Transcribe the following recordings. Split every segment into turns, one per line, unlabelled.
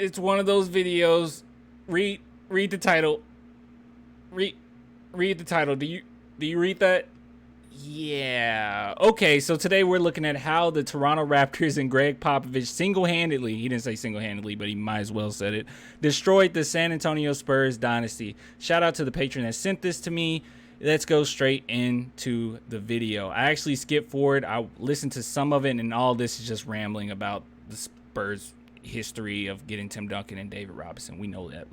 It's one of those videos. Read the title. Read the title. Do you read that? Yeah. Okay, so today we're looking at how the Toronto Raptors and Greg Popovich single-handedly, he didn't say single-handedly, but he might as well said it, destroyed the San Antonio Spurs Dynasty. Shout out to the patron that sent this to me. Let's go straight into the video. I actually skipped forward. I listened to some of it, and all this is just rambling about the Spurs history of getting Tim Duncan and David Robinson. We know that.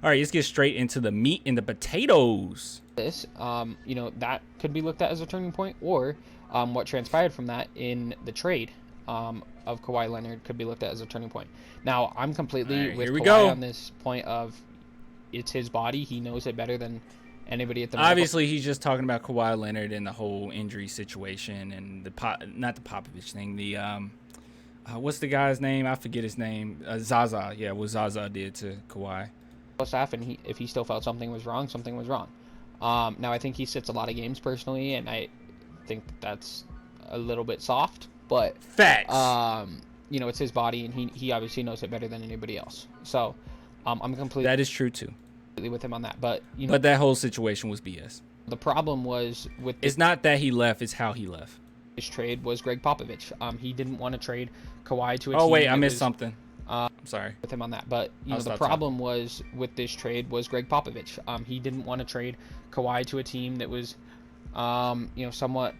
All right, let's get straight into the meat and the potatoes.
This, that could be looked at as a turning point, or what transpired from that in the trade of Kawhi Leonard could be looked at as a turning point. Now, I'm completely with Kawhi on this point of it's his body. He knows it better than anybody at the moment.
Obviously, he's just talking about Kawhi Leonard and the whole injury situation and not the Popovich thing. The what's the guy's name? I forget his name. Zaza. Yeah, what Zaza did to Kawhi.
Staff, and if he still felt something was wrong, something was wrong. Now, I think he sits a lot of games personally, and I think that's a little bit soft. But
facts.
It's his body, and he obviously knows it better than anybody else. So, I'm completely
that is true too.
With him on that. But
but that whole situation was BS.
The problem was with
it's not that he left; it's how he left.
This trade was Greg Popovich. He didn't want to trade Kawhi to a team.
Oh wait, I missed something. I'm sorry.
With him on that, but the problem was with this trade was Greg Popovich. He didn't want to trade Kawhi to a team that was, somewhat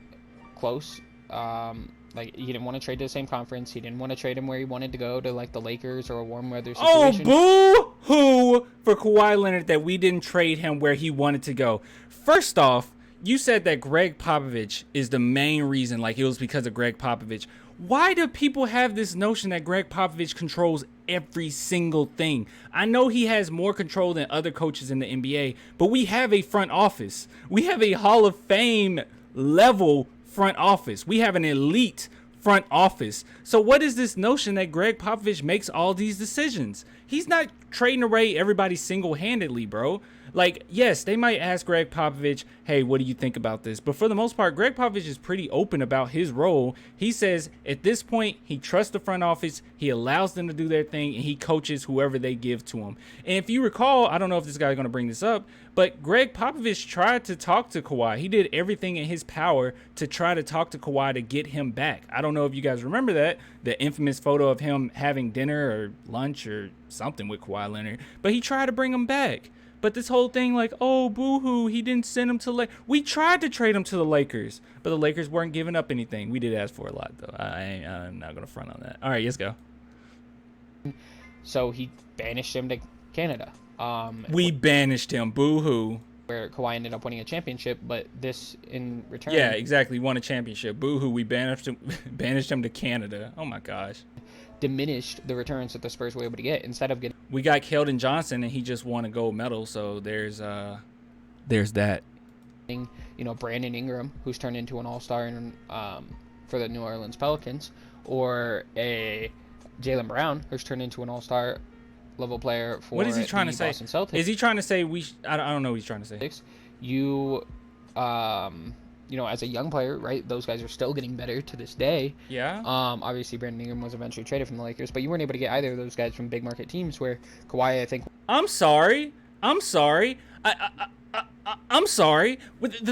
close. Like he didn't want to trade to the same conference. He didn't want to trade him where he wanted to go to like the Lakers or a warm weather situation.
Oh, boo-hoo for Kawhi Leonard that we didn't trade him where he wanted to go. First off, you said that Greg Popovich is the main reason, like it was because of Greg Popovich. Why do people have this notion that Greg Popovich controls every single thing? I know he has more control than other coaches in the NBA, but we have a front office. We have a Hall of Fame level front office. We have an elite front office. So what is this notion that Greg Popovich makes all these decisions? He's not trading away everybody single-handedly, bro. Like, yes, they might ask Greg Popovich, hey, what do you think about this? But for the most part, Greg Popovich is pretty open about his role. He says at this point, he trusts the front office. He allows them to do their thing, and he coaches whoever they give to him. And if you recall, I don't know if this guy's going to bring this up, but Greg Popovich tried to talk to Kawhi. He did everything in his power to try to talk to Kawhi to get him back. I don't know if you guys remember that, the infamous photo of him having dinner or lunch or something with Kawhi Leonard. But he tried to bring him back. But this whole thing like, oh, boo-hoo, he didn't send him to Lakers. We tried to trade him to the Lakers, but the Lakers weren't giving up anything. We did ask for a lot, though. I'm not going to front on that. All right, let's go.
So he banished him to Canada.
We banished him. Boo-hoo.
Where Kawhi ended up winning a championship, but this in return...
Yeah, exactly. Won a championship. Boo-hoo. We banished him to Canada. Oh, my gosh.
Diminished the returns that the Spurs were able to get instead of getting...
We got Keldon Johnson, and he just won a gold medal, so there's that.
Brandon Ingram, who's turned into an all-star for the New Orleans Pelicans, or a Jaylen Brown, who's turned into an all-star level player for
what is he trying to say?
Boston Celtics.
Is he trying to say I don't know what he's trying to say.
As a young player, right, those guys are still getting better to this day.
Yeah.
Obviously, Brandon Ingram was eventually traded from the Lakers, but you weren't able to get either of those guys from big market teams where Kawhi, I think...
I'm sorry. I'm sorry. The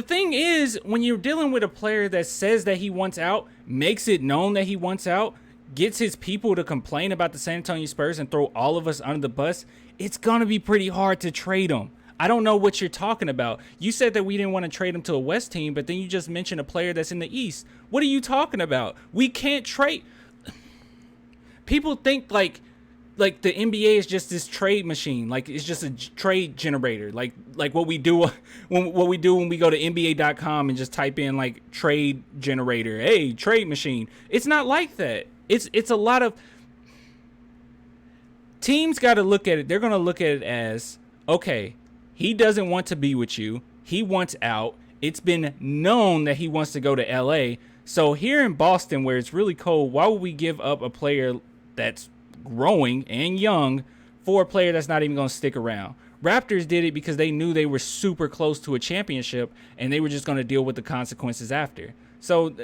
thing is, when you're dealing with a player that says that he wants out, makes it known that he wants out, gets his people to complain about the San Antonio Spurs and throw all of us under the bus, it's going to be pretty hard to trade him. I don't know what you're talking about. You said that we didn't want to trade him to a West team, but then you just mentioned a player that's in the East. What are you talking about? We can't trade. People think like the NBA is just this trade machine. Like it's just a trade generator. Like what we do when we go to NBA.com and just type in like trade generator. Hey, trade machine. It's not like that. It's a lot of teams got to look at it. They're going to look at it as, okay, he doesn't want to be with you. He wants out. It's been known that he wants to go to LA. So here in Boston, where it's really cold, why would we give up a player that's growing and young for a player that's not even going to stick around? Raptors did it because they knew they were super close to a championship and they were just going to deal with the consequences after. So,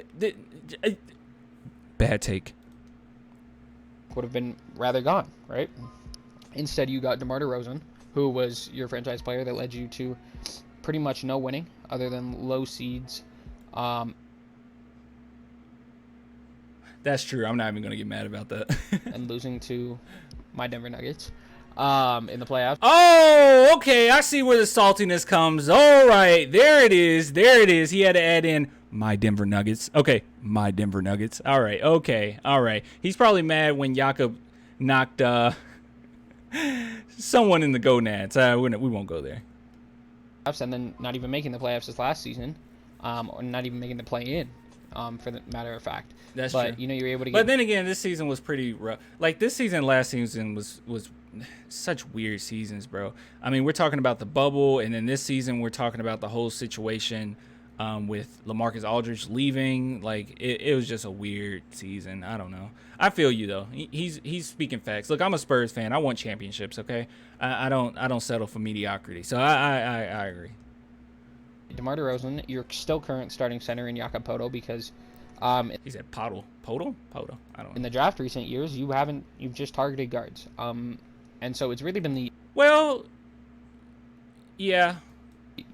bad take.
Would have been rather gone, right? Instead, you got DeMar DeRozan, who was your franchise player that led you to pretty much no winning other than low seeds.
That's true. I'm not even going to get mad about that.
And losing to my Denver Nuggets in the playoffs.
Oh, okay. I see where the saltiness comes. All right. There it is. There it is. He had to add in my Denver Nuggets. Okay. My Denver Nuggets. All right. Okay. All right. He's probably mad when Jakob knocked someone in the gonads. We won't go there.
And then not even making the playoffs this last season, or not even making the play-in, for the matter of fact.
That's
true.
But
you're able to get...
But then again, this season was pretty rough. Like, this season, last season was such weird seasons, bro. I mean, we're talking about the bubble, and then this season we're talking about the whole situation with LaMarcus Aldridge leaving. Like, it was just a weird season. I don't know. I feel you, though. He's speaking facts. Look, I'm a Spurs fan. I want championships, okay? I don't settle for mediocrity. So I agree.
DeMar DeRozan, your still current starting center in Jakob Poeltl, because
he said Podle. I don't know.
In the draft recent years, you've just targeted guards. And so it's really been the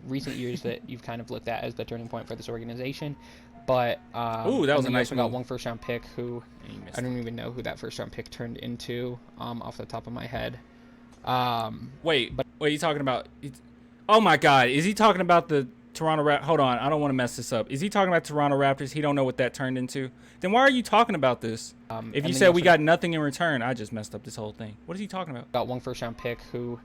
recent years that you've kind of looked at as the turning point for this organization. But
ooh, that was a nice
one. Got one first round pick who I don't even know who that first round pick turned into off the top of my head.
Wait, are you talking about? Oh my God, is he talking about the Toronto Raptors? Hold on, I don't want to mess this up. Is he talking about Toronto Raptors? He don't know what that turned into. Then why are you talking about this? If you said we got nothing in return, I just messed up this whole thing. What is he talking about?
Got one first round pick who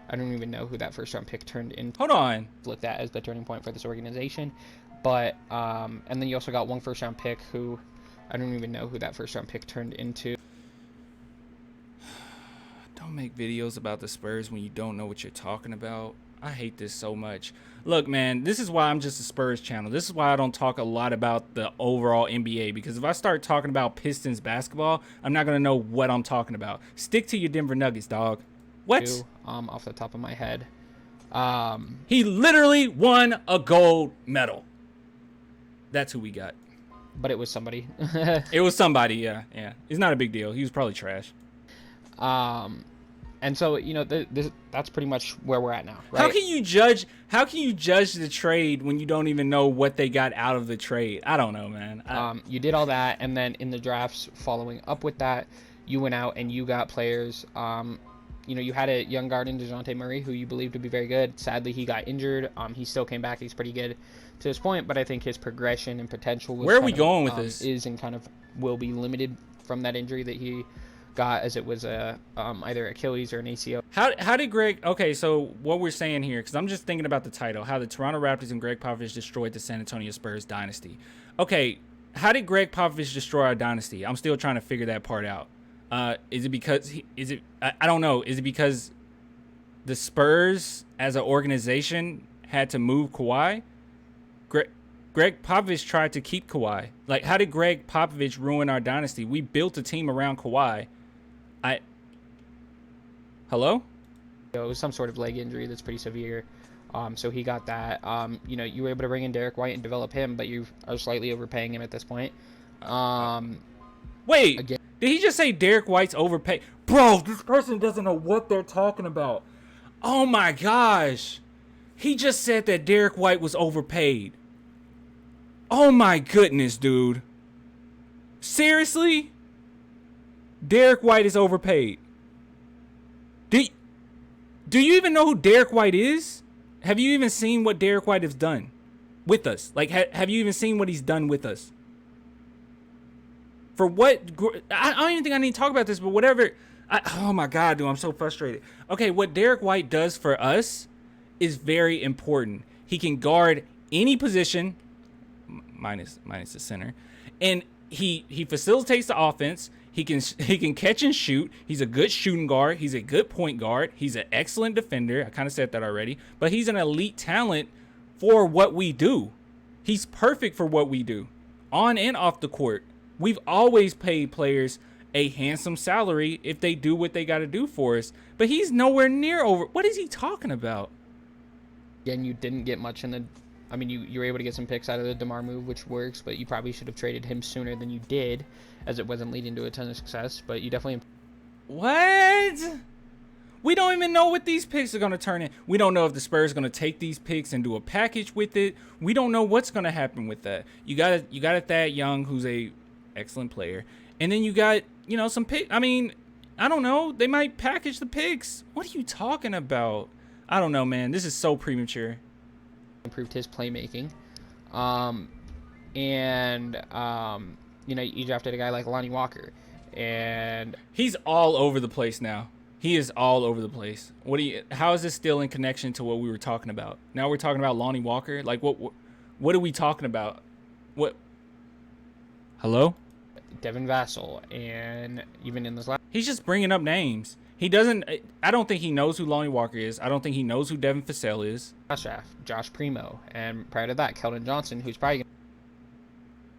I don't even know who that first round pick turned into.
Hold on.
Looked at as the turning point for this organization. But and then you also got one first round pick who I don't even know who that first round pick turned into.
Don't make videos about the Spurs when you don't know what you're talking about. I hate this so much. Look, man, this is why I'm just a Spurs channel. This is why I don't talk a lot about the overall NBA, because if I start talking about Pistons basketball, I'm not going to know what I'm talking about. Stick to your Denver Nuggets, dog. What?
Off the top of my head.
He literally won a gold medal. That's who we got.
But it was somebody.
It was somebody, yeah. It's not a big deal. He was probably trash.
And so, that's pretty much where we're at now, right?
How can you judge the trade when you don't even know what they got out of the trade? I don't know, man.
You did all that, and then in the drafts following up with that, you went out and you got players. You had a young guard in DeJounte Murray who you believed to be very good. Sadly, he got injured. He still came back. He's pretty good to this point, but I think his progression and potential was
where are we going with this?
Is and kind of will be limited from that injury that he got, as it was either Achilles or an ACL.
How did Greg? Okay, so what we're saying here, because I'm just thinking about the title, how the Toronto Raptors and Greg Popovich destroyed the San Antonio Spurs dynasty. Okay, how did Greg Popovich destroy our dynasty? I'm still trying to figure that part out. Is it because I don't know. Is it because the Spurs as an organization had to move Kawhi? Greg Popovich tried to keep Kawhi. Like, how did Greg Popovich ruin our dynasty? We built a team around Kawhi. Hello?
It was some sort of leg injury that's pretty severe. So he got that. You were able to bring in Derek White and develop him, but you are slightly overpaying him at this point.
Wait, again, did he just say Derek White's overpaid? Bro, this person doesn't know what they're talking about. Oh my gosh. He just said that Derek White was overpaid. Oh my goodness, dude. Seriously? Derek White is overpaid. Do you even know who Derek White is? Have you even seen what Derek White has done with us? Like, have you even seen what he's done with us? For what? I don't even think I need to talk about this, but whatever. Oh my God, dude, I'm so frustrated. Okay, what Derek White does for us is very important. He can guard any position, minus the center, and he facilitates the offense. He can catch and shoot. He's a good shooting guard. He's a good point guard. He's an excellent defender. I kind of said that already, but he's an elite talent for what we do. He's perfect for what we do, on and off the court. We've always paid players a handsome salary if they do what they got to do for us, but he's nowhere near over. What is he talking about?
Again, you didn't get much in the. I mean, you were able to get some picks out of the DeMar move, which works, but you probably should have traded him sooner than you did, as it wasn't leading to a ton of success. But you definitely.
What? We don't even know what these picks are going to turn in. We don't know if the Spurs are going to take these picks and do a package with it. We don't know what's going to happen with that. You got a Thad Young, who's a excellent player. And then you got, some pick. I mean, I don't know. They might package the picks. What are you talking about? I don't know, man. This is so premature.
Improved his playmaking. You drafted a guy like Lonnie Walker. And
he's all over the place now. He is all over the place. How is this still in connection to what we were talking about? Now we're talking about Lonnie Walker. Like what are we talking about? What? Hello?
Devin Vassell, and even in this last,
he's just bringing up names. He doesn't. I don't think he knows who Lonnie Walker is. I don't think he knows who Devin Vassell is.
Josh Primo, and prior to that, Keldon Johnson, who's probably gonna...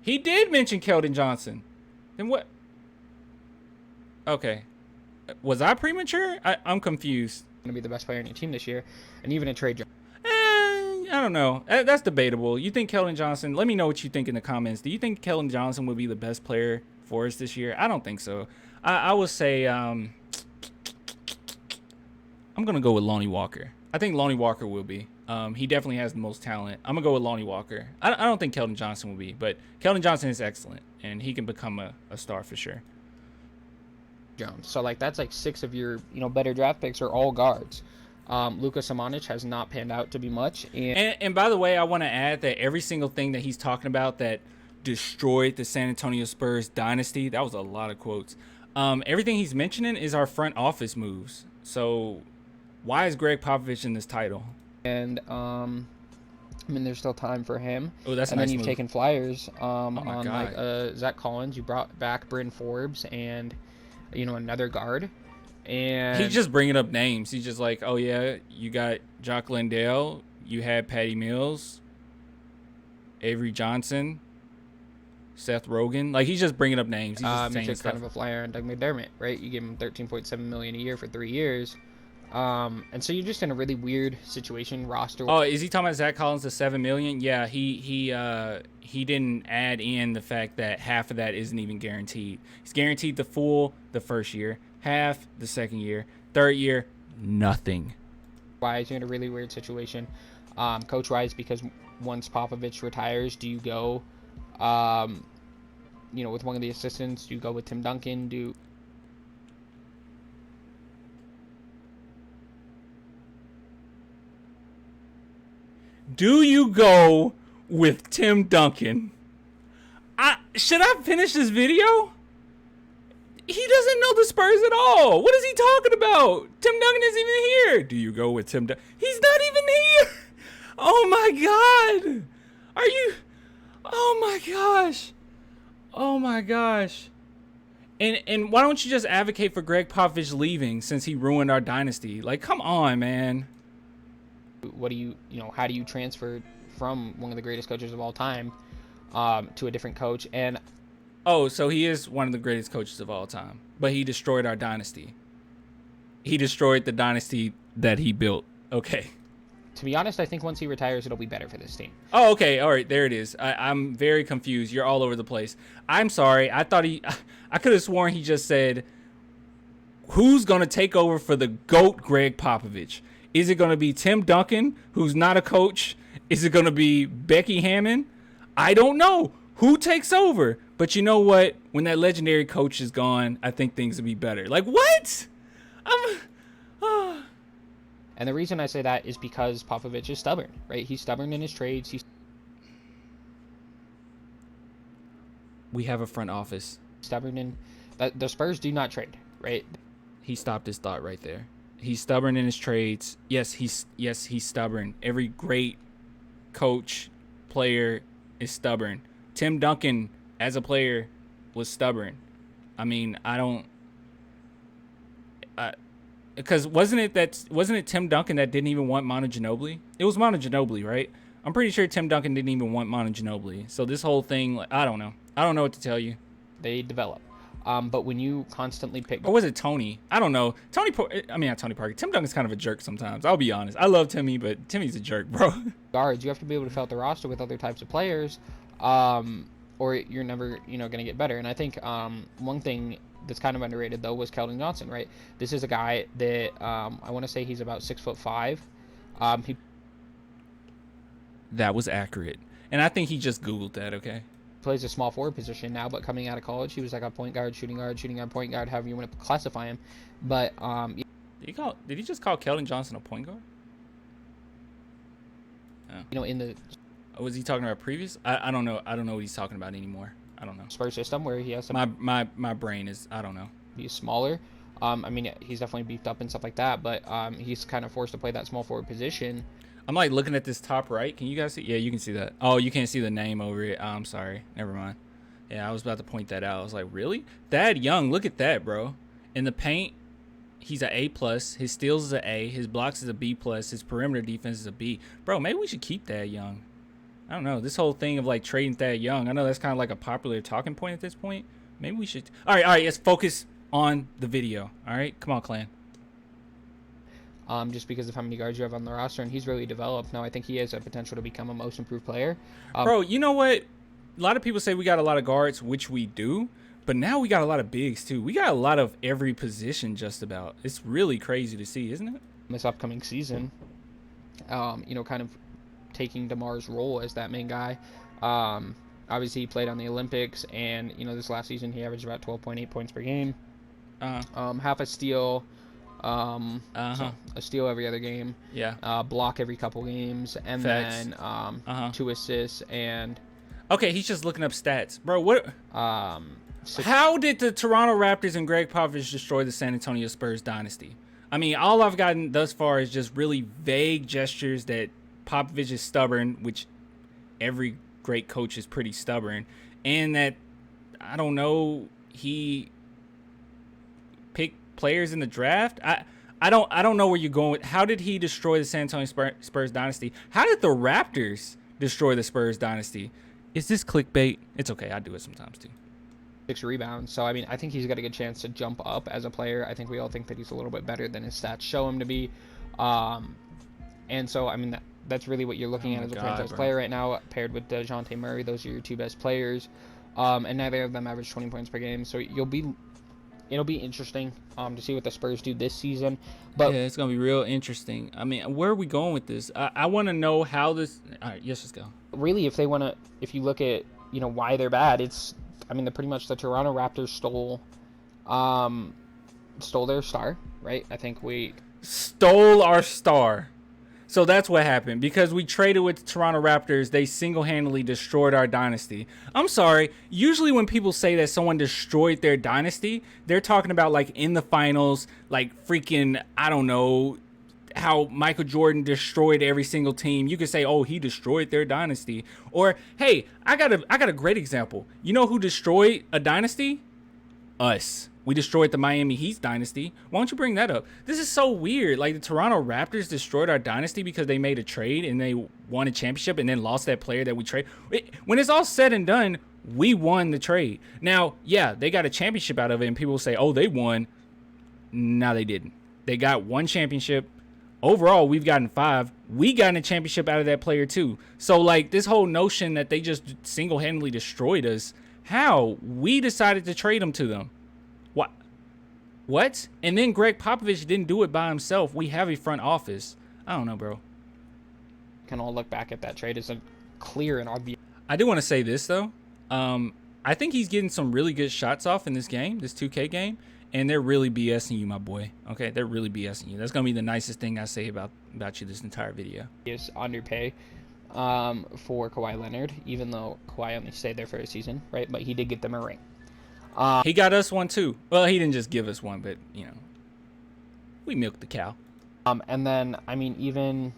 He did mention Keldon Johnson. Then what? Okay. Was I premature? I'm confused.
Going to be the best player on your team this year, and even a trade.
I don't know. That's debatable. You think Keldon Johnson? Let me know what you think in the comments. Do you think Keldon Johnson will be the best player for us this year? I don't think so. I would say I'm gonna go with Lonnie Walker. I think Lonnie Walker will be. He definitely has the most talent. I'm gonna go with Lonnie Walker. I don't think Keldon Johnson will be, but Keldon Johnson is excellent, and he can become a star for sure.
Jones. So that's 6 of your better draft picks are all guards. Luka Samanic has not panned out to be much.
And by the way, I want to add that every single thing that he's talking about that destroyed the San Antonio Spurs dynasty, that was a lot of quotes. Everything he's mentioning is our front office moves. So why is Greg Popovich in this title?
And there's still time for him.
Oh, that's
and
a nice
then you've
move.
Taken flyers
God.
like Zach Collins. You brought back Bryn Forbes and another guard. And
he's just bringing up names. He's just like, oh yeah, you got Jock Landale, you had Patty Mills, Avery Johnson, Seth Rogen. Like, he's just bringing up names. He's just saying
just
stuff.
kind of a flyer on Doug McDermott, right? You give him $13.7 million a year for 3 years. And so you're just in a really weird situation roster.
Oh, is he talking about Zach Collins, the $7 million? Yeah, he didn't add in the fact that half of that isn't even guaranteed. He's guaranteed the full the first year, half the second year, third year, nothing.
Wise, you're in a really weird situation, coach-wise, because once Popovich retires, do you go, with one of the assistants? Do you go with Tim Duncan?
Do you go with Tim Duncan? Should I finish this video? He doesn't know the Spurs at all. What is he talking about? Tim Duncan isn't even here. Do you go with Tim Duncan? He's not even here. Oh my God. Are you? Oh my gosh. Oh my gosh. And why don't you just advocate for Greg Popovich leaving since he ruined our dynasty? Like, come on, man.
What do you how do you transfer from one of the greatest coaches of all time to a different coach? And
oh, so he is one of the greatest coaches of all time, but he destroyed our dynasty. He destroyed the dynasty that he built. Okay.
To be honest, I think once he retires, it'll be better for this team.
Oh, okay. All right. There it is. I'm very confused. You're all over the place. I'm sorry. I could have sworn he just said, who's going to take over for the GOAT Greg Popovich? Is it going to be Tim Duncan, who's not a coach? Is it going to be Becky Hammond? I don't know. Who takes over? But you know what? When that legendary coach is gone, I think things will be better. Like, what?
And the reason I say that is because Popovich is stubborn, right? He's stubborn in his trades. He's
We have a front office.
stubborn in the Spurs do not trade, right?
He stopped his thought right there. He's stubborn in his trades. Yes, he's stubborn. Every great coach, player is stubborn. Tim Duncan, as a player, was stubborn. I mean, because wasn't it Tim Duncan that didn't even want Manu Ginobili? It was Manu Ginobili, right? I'm pretty sure Tim Duncan didn't even want Manu Ginobili. So this whole thing, I don't know. I don't know what to tell you.
They develop. But when you constantly pick...
Or was it Tony? I don't know. Not Tony Parker. Tim Duncan's kind of a jerk sometimes. I'll be honest. I love Timmy, but Timmy's a jerk, bro.
Guards, you have to be able to fill out the roster with other types of players, or you're never, going to get better. And I think one thing that's kind of underrated though was Keldon Johnson, right? This is a guy that I want to say he's about 6'5". He
That was accurate, and I think he just Googled that. Okay.
plays a small forward position now, but coming out of college, he was like a point guard, shooting guard, point guard, however you want to classify him. But
Did he just call Keldon Johnson a point guard?
in the
Was he talking about previous? I don't know. I don't know what he's talking about anymore. I don't know.
Spurs system where he has some
My brain is, I don't know.
he's smaller. I mean, he's definitely beefed up and stuff like that, but he's kind of forced to play that small forward position.
I'm like looking at this top right. Can you guys see? Yeah, you can see that. Oh, you can't see the name over it. Oh, I'm sorry. Never mind. Yeah, I was about to point that out. I was like, really? Thad Young, look at that, bro. In the paint, he's an A+. His steals is an A. His blocks is a B+. His perimeter defense is a B. Bro, maybe we should keep Thad Young. I don't know. This whole thing of like trading Thad Young, I know that's kind of like a popular talking point at this point. Maybe we should. All right. Let's focus on the video. All right, come on, Clan.
Just because of how many guards you have on the roster, and he's really developed. Now, I think he has a potential to become a most improved player.
Bro, you know what? A lot of people say we got a lot of guards, which we do, but now we got a lot of bigs too. We got a lot of every position just about. It's really crazy to see, isn't it?
This upcoming season, kind of taking DeMar's role as that main guy. Obviously, he played on the Olympics, and this last season he averaged about 12.8 points per game, half a steal. So a steal every other game.
Yeah.
Block every couple games, and
Facts.
then 2 assists and.
Okay, he's just looking up stats, bro. What?
6.
How did the Toronto Raptors and Greg Popovich destroy the San Antonio Spurs dynasty? I mean, all I've gotten thus far is just really vague gestures that Popovich is stubborn, which every great coach is pretty stubborn, and that I don't know, he picked players in the draft. I don't know where you're going with. How did he destroy the San Antonio Spurs dynasty? How did the Raptors destroy the Spurs dynasty? Is this clickbait? It's okay. I do it sometimes too.
6 rebounds. So, I mean, I think he's got a good chance to jump up as a player. I think we all think that he's a little bit better than his stats show him to be. And so, I mean, that's really what you're looking at as a franchise player right now, paired with DeJounte Murray. Those are your 2 best players. And neither of them average 20 points per game. So it'll be interesting to see what the Spurs do this season. But
yeah, it's going to be real interesting. I mean, where are we going with this? I want to know how this... All right, yes, let's go.
Really, if you look at, why they're bad, they're pretty much the Toronto Raptors stole their star, right? I think we...
Stole our star. So that's what happened. Because we traded with the Toronto Raptors, they single-handedly destroyed our dynasty. I'm sorry. Usually when people say that someone destroyed their dynasty, they're talking about like in the finals, like freaking, I don't know, how Michael Jordan destroyed every single team. You could say, oh, he destroyed their dynasty. Or, hey, I got a great example. You know who destroyed a dynasty? Us. We destroyed the Miami Heat's dynasty. Why don't you bring that up? This is so weird. Like, the Toronto Raptors destroyed our dynasty because they made a trade and they won a championship and then lost that player that we traded. When it's all said and done, we won the trade. Now, yeah, they got a championship out of it, and people will say, oh, they won. No, they didn't. They got 1 championship. Overall, we've gotten 5. We got a championship out of that player, too. So, like, this whole notion that they just single-handedly destroyed us, how? We decided to trade them to them. What? And then Greg Popovich didn't do it by himself. We have a front office. I don't know, bro.
Can all look back at that trade as a clear and obvious.
I do want to say this, though. I think he's getting some really good shots off in this game, this 2K game, and they're really BSing you, my boy. Okay, they're really BSing you. That's going to be the nicest thing I say about you this entire video.
Is underpay for Kawhi Leonard, even though Kawhi only stayed there for a season, right? But he did get them a ring.
He got us one too. Well, he didn't just give us one, but we milked the cow.
And then I mean, even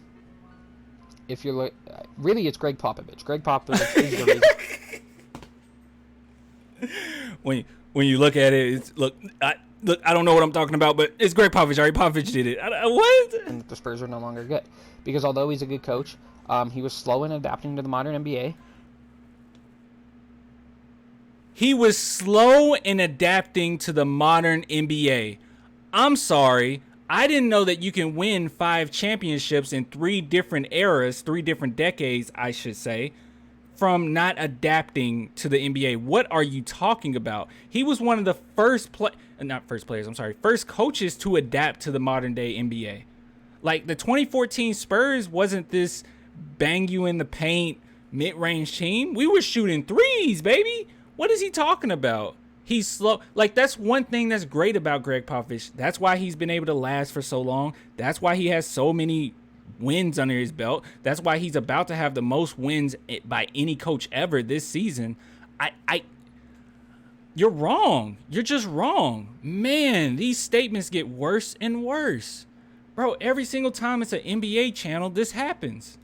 if you're really, it's Greg Popovich. Greg Popovich is the
reason. When you look at it, it's I don't know what I'm talking about, but it's Greg Popovich. All right, Popovich did it. What?
And the Spurs are no longer good because although he's a good coach, he was slow in adapting to the modern NBA.
He was slow in adapting to the modern NBA. I'm sorry. I didn't know that you can win 5 championships in 3 different eras, 3 different decades, I should say, from not adapting to the NBA. What are you talking about? He was one of the first coaches to adapt to the modern day NBA. Like the 2014 Spurs wasn't this bang you in the paint mid-range team. We were shooting threes, baby. What is he talking about? He's slow. Like, that's one thing that's great about Greg Popovich. That's why he's been able to last for so long. That's why he has so many wins under his belt. That's why he's about to have the most wins by any coach ever this season. You're wrong. You're just wrong. Man, these statements get worse and worse. Bro, every single time it's an NBA channel, this happens.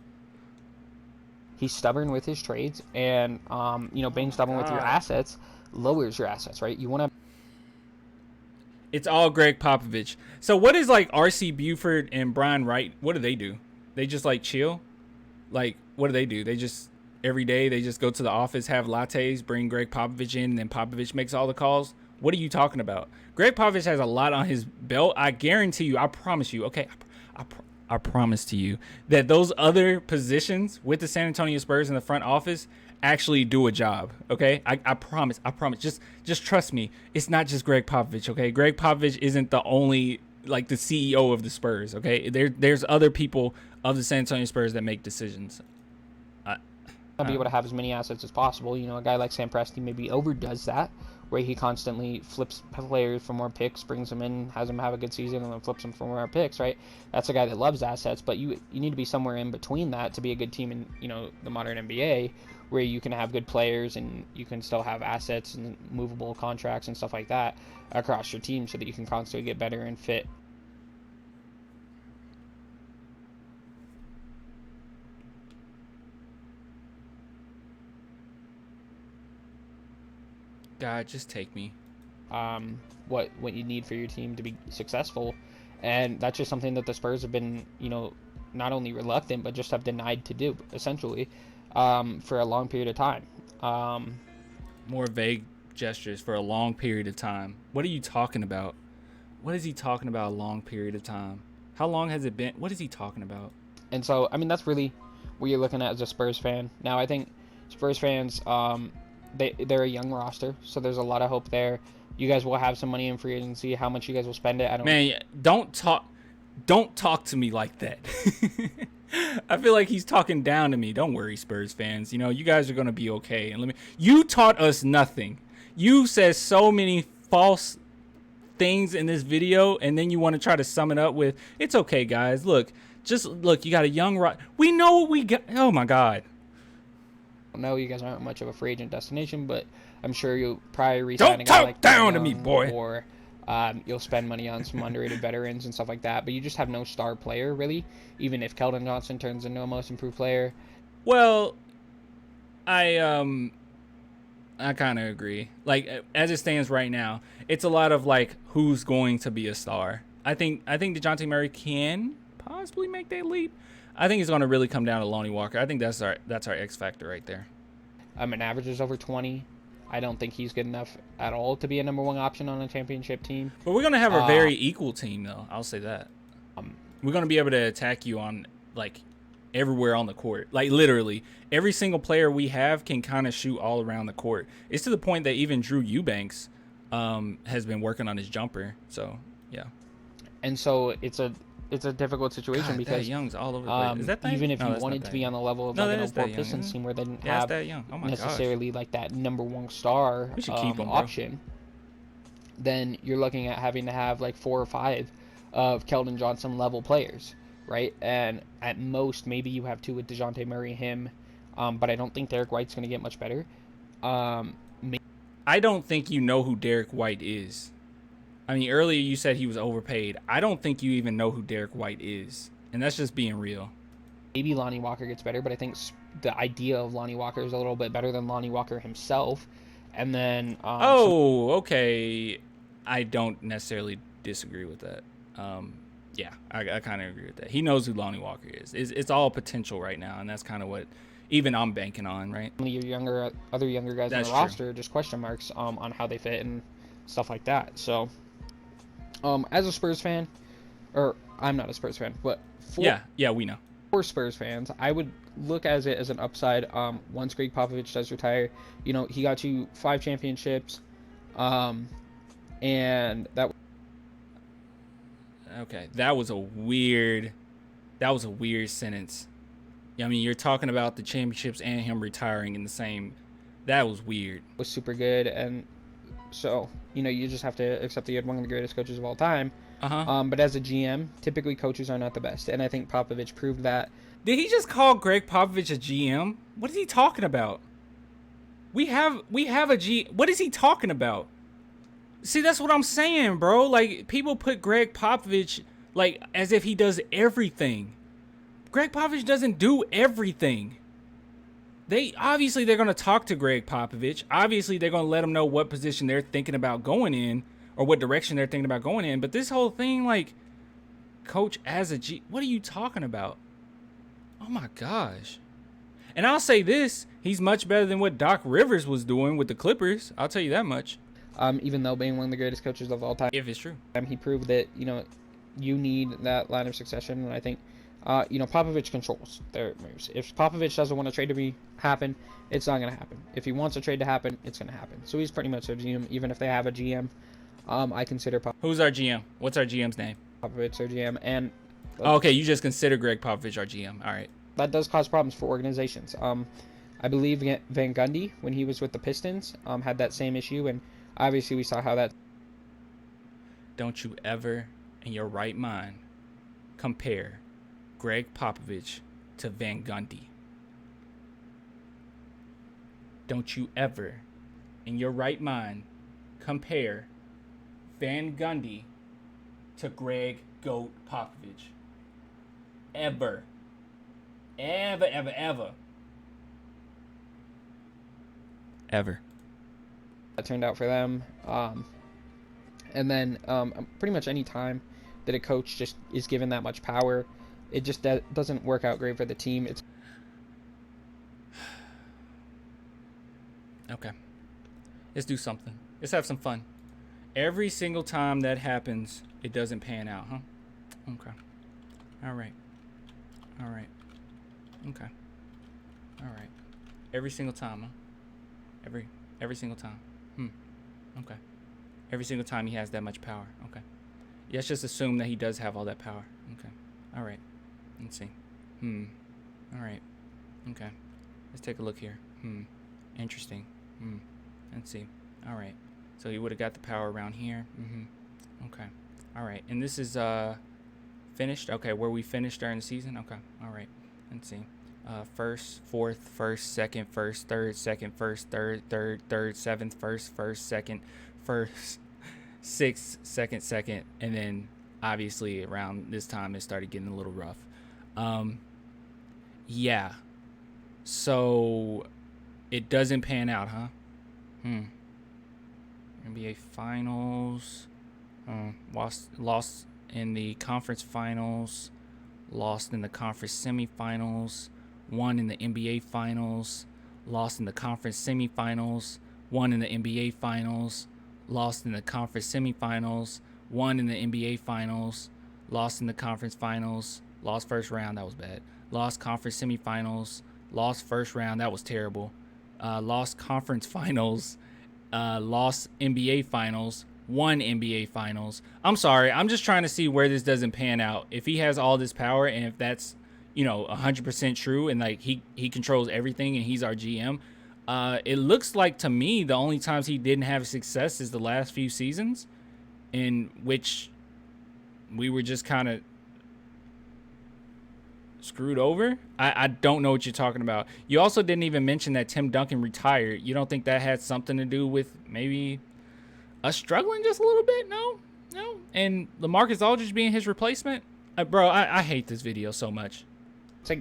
He's stubborn with his trades, and being stubborn with your assets lowers your assets, right? You want to.
It's all Greg Popovich. So what is like R.C. Buford and Brian Wright? What do? They just like chill? Like, what do? They just every day they just go to the office, have lattes, bring Greg Popovich in, and then Popovich makes all the calls? What are you talking about? Greg Popovich has a lot on his belt. I guarantee you, I promise you, okay, I promise to you that those other positions with the San Antonio Spurs in the front office actually do a job, okay? I promise. Just trust me. It's not just Greg Popovich, okay? Greg Popovich isn't the only, like, the CEO of the Spurs, okay? There's other people of the San Antonio Spurs that make decisions.
I'll be able to have as many assets as possible. A guy like Sam Presti maybe overdoes that, where he constantly flips players for more picks, brings them in, has them have a good season, and then flips them for more picks, right? That's a guy that loves assets, but you need to be somewhere in between that to be a good team in, the modern NBA, where you can have good players and you can still have assets and movable contracts and stuff like that across your team so that you can constantly get better and fit.
God, just take me.
What you need for your team to be successful, and that's just something that the Spurs have been, not only reluctant but just have denied to do, essentially, for a long period of time.
More vague gestures for a long period of time. What are you talking about? What is he talking about? A long period of time? How long has it been? What is he talking about?
And so, I mean, that's really what you're looking at as a Spurs fan. Now, I think Spurs fans, they're a young roster, so there's a lot of hope there. You guys will have some money in free agency. How much you guys will spend it,
Man, don't talk to me like that. I feel like he's talking down to me. Don't worry, Spurs fans. You guys are going to be okay. And you taught us nothing. You said so many false things in this video, and then you want to try to sum it up with, it's okay, guys. Look, you got a young we know what we got. Oh, my God.
No, you guys aren't much of a free agent destination, but I'm sure you'll probably re-sign a guy
Don't
like
talk down to me, boy.
Or you'll spend money on some underrated veterans and stuff like that. But you just have no star player, really, even if Keldon Johnson turns into a most improved player.
Well, I kind of agree. Like, as it stands right now, it's a lot of, like, who's going to be a star. I think DeJounte Murray can possibly make that leap. I think it's going to really come down to Lonnie Walker. I think that's our X factor right there.
An average is over 20. I don't think he's good enough at all to be a number one option on a championship team.
But we're going to have a very equal team, though. I'll say that. We're going to be able to attack you on, like, everywhere on the court. Like, literally, every single player we have can kind of shoot all around the court. It's to the point that even Drew Eubanks has been working on his jumper. So, yeah.
And so it's a difficult situation because
that Young's all over the place. Is that that
even if you wanted to be on the level of like an Oklahoma Pistons team where they didn't have necessarily like that number one star option, then you're looking at having to have like 4 or 5 of Keldon Johnson level players, right? And at most, maybe you have 2 with DeJounte Murray, him, but I don't think Derek White's going to get much better.
I don't think you know who Derek White is. I mean, earlier you said he was overpaid. I don't think you even know who Derek White is. And that's just being real.
Maybe Lonnie Walker gets better, but I think the idea of Lonnie Walker is a little bit better than Lonnie Walker himself. And then...
okay. I don't necessarily disagree with that. Yeah, I kind of agree with that. He knows who Lonnie Walker is. It's all potential right now, and that's kind of what even I'm banking on, right?
Your other younger guys on the roster are just question marks on how they fit and stuff like that. So... as a Spurs fan, or I'm not a Spurs fan, but
yeah, we know.
For Spurs fans, I would look at it as an upside. Once Greg Popovich does retire, he got you 5 championships, and that.
Okay, that was a weird sentence. I mean, you're talking about the championships and him retiring in the same. That was weird.
Was super good, and so you just have to accept that you had one of the greatest coaches of all time. But as a GM, typically coaches are not the best, and I think Popovich proved that.
Did he just call Greg Popovich a GM? What is he talking about? We have a G. What is he talking about? See, that's what I'm saying, bro. Like, people put Greg Popovich like as if he does everything. Greg Popovich doesn't do everything. They're going to talk to Greg Popovich. Obviously, they're going to let him know what position they're thinking about going in or what direction they're thinking about going in. But this whole thing, like, coach as a G, what are you talking about? Oh my gosh. And I'll say this, he's much better than what Doc Rivers was doing with the Clippers. I'll tell you that much.
Even though being one of the greatest coaches of all time.
If it's true.
He proved that, you need that line of succession. And I think, Popovich controls their moves. If Popovich doesn't want a trade to happen, it's not going to happen. If he wants a trade to happen, it's going to happen. So he's pretty much a GM, even if they have a GM. I consider
Who's our GM? What's our GM's name?
Popovich their GM. And
okay, you just consider Greg Popovich our GM. All right.
That does cause problems for organizations. I believe Van Gundy, when he was with the Pistons, had that same issue, and obviously we saw how that.
Don't you ever, in your right mind, compare Greg Popovich to Van Gundy. Don't you ever, in your right mind, compare Van Gundy to Greg Goat Popovich. Ever. Ever, ever, ever. Ever.
That turned out for them. And then pretty much any time that a coach just is given that much power, it just doesn't work out great for the team.
Okay. Let's do something. Let's have some fun. Every single time that happens, it doesn't pan out, huh? Okay. All right. All right. Okay. All right. Every single time, huh? Every single time. Okay. Every single time he has that much power. Okay. Let's just assume that he does have all that power. Okay. All right. Let's see. All right. Okay. Let's take a look here. Interesting. Let's see. All right. So he would have got the power around here. Okay. All right. And this is finished. Okay. Where we finished during the season. Okay. All right. Let's see. First, fourth, first, second, first, third, second, first, third, seventh, first, second, first, sixth, second, and then obviously around this time it started getting a little rough. Yeah. So it doesn't pan out, huh? NBA Finals. Lost in the conference finals. Lost in the conference semifinals. Won in the NBA Finals, lost in the conference semifinals, won in the NBA Finals, lost in the conference semifinals, won in the NBA Finals, lost in the conference finals, lost first round, that was bad, lost conference semifinals, lost first round, that was terrible, lost conference finals, lost NBA Finals, won NBA Finals. I'm sorry, I'm just trying to see where this doesn't pan out. If he has all this power and if that's 100% true, and like he controls everything and he's our GM. It looks like to me the only times he didn't have success is the last few seasons, in which we were just kind of screwed over. I don't know what you're talking about. You also didn't even mention that Tim Duncan retired. You don't think that had something to do with maybe us struggling just a little bit? No. And LaMarcus Aldridge being his replacement? Bro, I hate this video so much.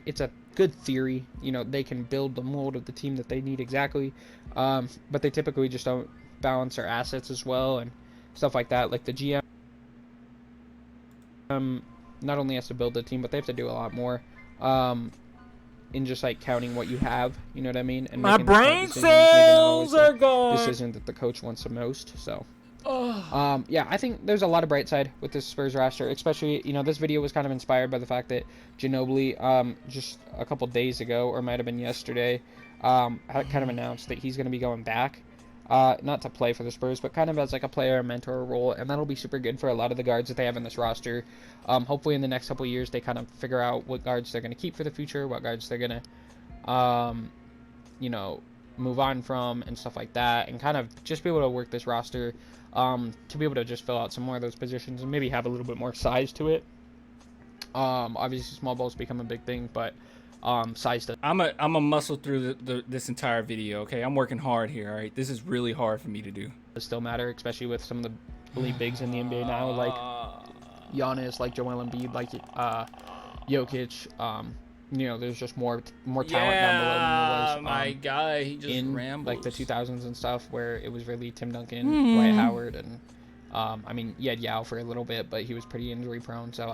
It's a good theory. They can build the mold of the team that they need exactly. But they typically just don't balance their assets as well and stuff like that. Like the GM not only has to build the team, but they have to do a lot more in just like counting what you have. You know what I mean? And
my brain cells are gone.
Decision that the coach wants the most. So Yeah, I think there's a lot of bright side with this Spurs roster, especially, this video was kind of inspired by the fact that Ginobili, just a couple days ago, or might have been yesterday, had kind of announced that he's going to be going back, not to play for the Spurs, but kind of as like a player mentor role, and that'll be super good for a lot of the guards that they have in this roster. Hopefully in the next couple of years, they kind of figure out what guards they're going to keep for the future, what guards they're going to, move on from and stuff like that, and kind of just be able to work this roster to be able to just fill out some more of those positions and maybe have a little bit more size to it. Obviously small balls become a big thing, but size does.
I'm a muscle through this entire video. Okay, I'm working hard here. All right, this is really hard for me to do.
Does still matter, especially with some of the elite bigs in the NBA now, like Giannis, like Joel Embiid, like Jokic. There's just more talent down below than there was.
My guy, he just
in
rambles.
Like the 2000s and stuff, where it was really Tim Duncan, Dwight Howard, and you had Yao for a little bit, but he was pretty injury prone. So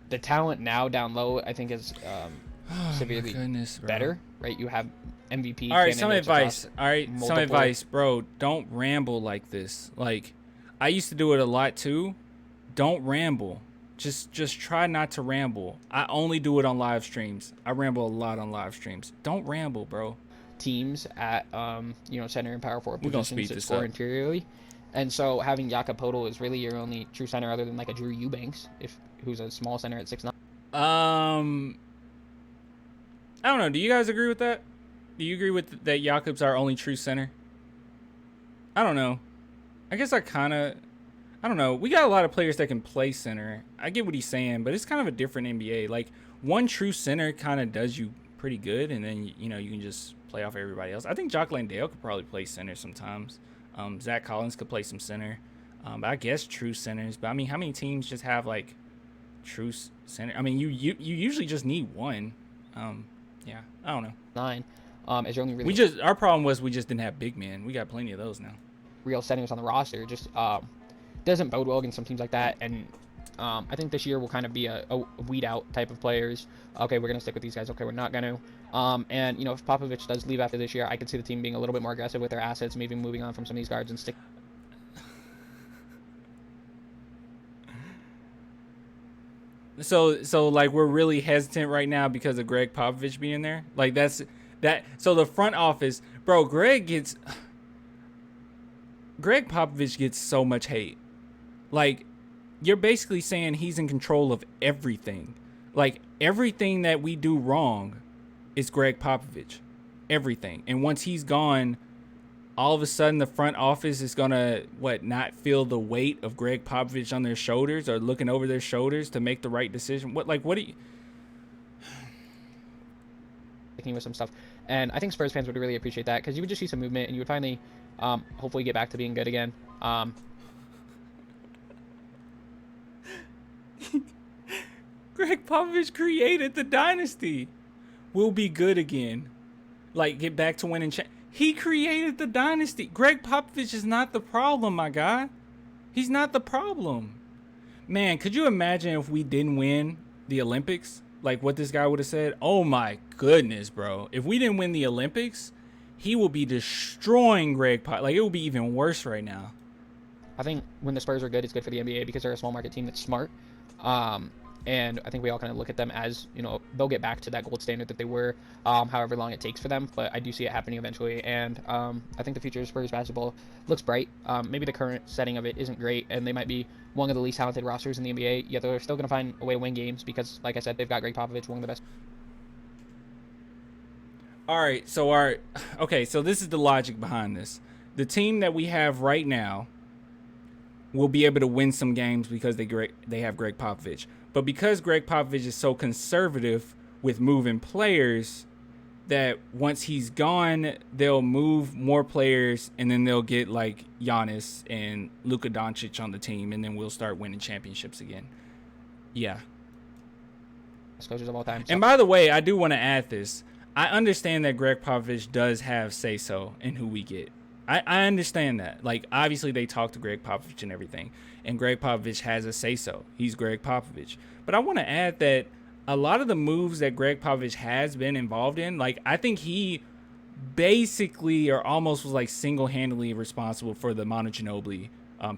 the talent now down low, I think, is severely better. Right? You have MVP.
All right, some advice. All right, some advice, bro. Don't ramble like this. Like, I used to do it a lot too. Don't ramble. Just try not to ramble. I only do it on live streams. I ramble a lot on live streams. Don't ramble, bro.
Teams at center and power forward positions that score interiorly, and so having Jakob Poeltl is really your only true center other than like a Drew Eubanks, who's a small center at 6'9".
I don't know. Do you guys agree with that? Do you agree with that? Jakob's our only true center. I don't know. I guess I don't know. We got a lot of players that can play center. I get what he's saying, but it's kind of a different NBA. Like, one true center kind of does you pretty good, and then, you can just play off everybody else. I think Jock Landale could probably play center sometimes. Zach Collins could play some center. I guess true centers. But, how many teams just have, like, true center? You usually just need one. Yeah, I don't know.
9. Is your only really...
Our problem was we just didn't have big men. We got plenty of those now.
Real centers on the roster. Just... doesn't bode well against some teams like that, and I think this year will kind of be a weed out type of players. Okay, we're gonna stick with these guys. Okay, we're not gonna. And if Popovich does leave after this year, I could see the team being a little bit more aggressive with their assets, maybe moving on from some of these guards and stick.
So like we're really hesitant right now because of Greg Popovich being there. Like that's that. So the front office, bro. Greg Popovich gets so much hate. Like, you're basically saying he's in control of everything. Like, everything that we do wrong is Greg Popovich. Everything. And once he's gone, all of a sudden the front office is going to, not feel the weight of Greg Popovich on their shoulders or looking over their shoulders to make the right decision? What do you...
With some stuff. And I think Spurs fans would really appreciate that because you would just see some movement and you would finally hopefully get back to being good again.
Greg Popovich created the dynasty. We'll be good again. Like, get back to winning. He created the dynasty. Greg Popovich is not the problem, my guy. He's not the problem. Man, could you imagine if we didn't win the Olympics? Like, what this guy would have said? Oh, my goodness, bro. If we didn't win the Olympics, he will be destroying Greg Popovich. Like, it will be even worse right now.
I think when the Spurs are good, it's good for the NBA because they're a small market team that's smart. And I think we all kind of look at them as, they'll get back to that gold standard that they were, however long it takes for them. But I do see it happening eventually. And I think the future of Spurs basketball looks bright. Maybe the current setting of it isn't great, and they might be one of the least talented rosters in the NBA. Yet they're still going to find a way to win games because, like I said, they've got Greg Popovich, one of the best.
All right, so so this is the logic behind this. The team that we have right now will be able to win some games because they have Greg Popovich. But because Greg Popovich is so conservative with moving players, that once he's gone, they'll move more players, and then they'll get like Giannis and Luka Doncic on the team, and then we'll start winning championships again. Yeah.
Coaches of all time. So.
And by the way, I do want to add this. I understand that Greg Popovich does have say-so in who we get. I understand that. Like, obviously, they talk to Greg Popovich and everything. And Greg Popovich has a say-so. He's Greg Popovich. But I want to add that a lot of the moves that Greg Popovich has been involved in, like, I think he basically or almost was, like, single-handedly responsible for the Manu Ginobili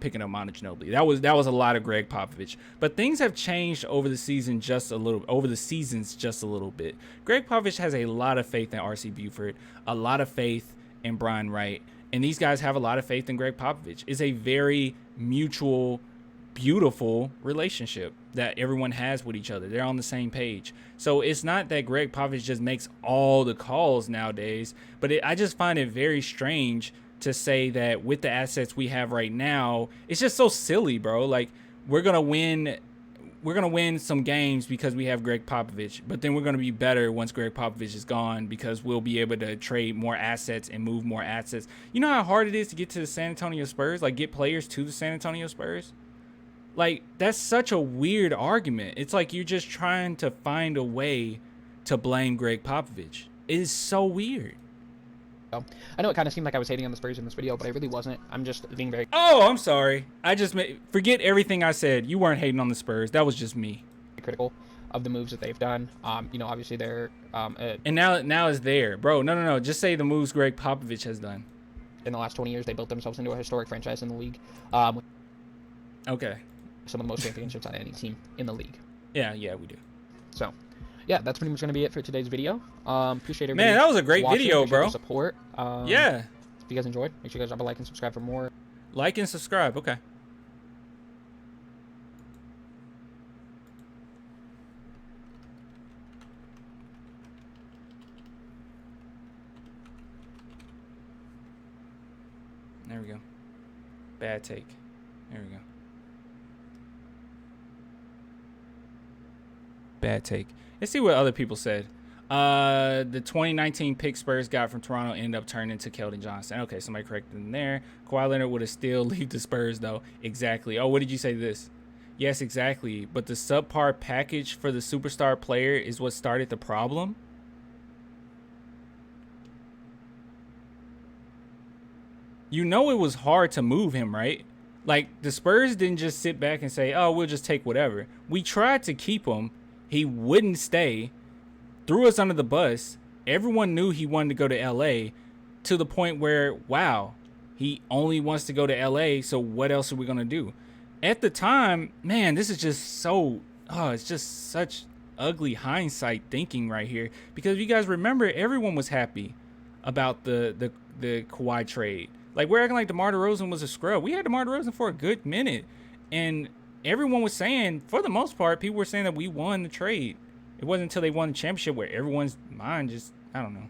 picking up Manu Ginobili. That was a lot of Greg Popovich. But things have changed over the seasons just a little bit. Greg Popovich has a lot of faith in R.C. Buford, a lot of faith in Brian Wright, and these guys have a lot of faith in Greg Popovich. It's a very mutual, beautiful relationship that everyone has with each other. They're on the same page. So it's not that Greg Popovich just makes all the calls nowadays, but I just find it very strange to say that with the assets we have right now, it's just so silly, bro. Like, we're gonna win some games because we have Greg Popovich, but then we're gonna be better once Greg Popovich is gone because we'll be able to trade more assets and move more assets. You know how hard it is to get to the San Antonio Spurs, like get players to the San Antonio Spurs? Like, that's such a weird argument. It's like you're just trying to find a way to blame Greg Popovich. It is so weird.
I know it kind of seemed like I was hating on the Spurs in this video, but I really wasn't. I'm just being very...
Oh, I'm sorry. Forget everything I said. You weren't hating on the Spurs. That was just me.
Critical of the moves that they've done. You know, obviously they're...
and now it's there. Bro, no. Just say the moves Greg Popovich has done.
In the last 20 years, they built themselves into a historic franchise in the league.
Okay.
Some of the most championships on any team in the league.
Yeah, we do.
So... yeah, that's pretty much going to be it for today's video. Appreciate everybody.
Man, that was a great video, bro.
The support.
Yeah.
If you guys enjoyed, make sure you guys drop a like and subscribe for more.
Like and subscribe. Okay. There we go. Bad take. There we go. Bad take. Let's see what other people said. The 2019 pick Spurs got from Toronto ended up turning into Keldon Johnson. Okay, somebody corrected him there. Kawhi Leonard would have still leave the Spurs, though. Exactly. Oh, what did you say to this? Yes, exactly. But the subpar package for the superstar player is what started the problem? You know it was hard to move him, right? Like, the Spurs didn't just sit back and say, oh, we'll just take whatever. We tried to keep him. He wouldn't stay. Threw us under the bus. Everyone knew he wanted to go to L.A. to the point where, wow, he only wants to go to L.A., so what else are we going to do? At the time, man, this is just so, it's just such ugly hindsight thinking right here. Because if you guys remember, everyone was happy about the Kawhi trade. Like, we're acting like DeMar DeRozan was a scrub. We had DeMar DeRozan for a good minute. And everyone was saying, for the most part, people were saying that we won the trade. It wasn't until they won the championship where everyone's mind just, I don't know,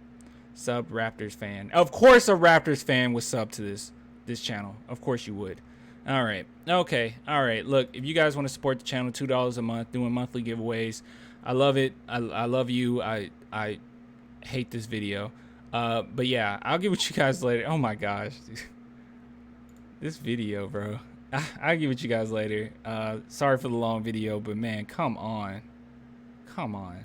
sub Raptors fan. Of course a Raptors fan would sub to this channel. Of course you would. All right. Okay. All right. Look, if you guys want to support the channel, $2 a month, doing monthly giveaways. I love it. I love you. I hate this video. But yeah, I'll get with you guys later. Oh my gosh. This video, bro. I'll get with you guys later. Sorry for the long video, but man, come on. Come on.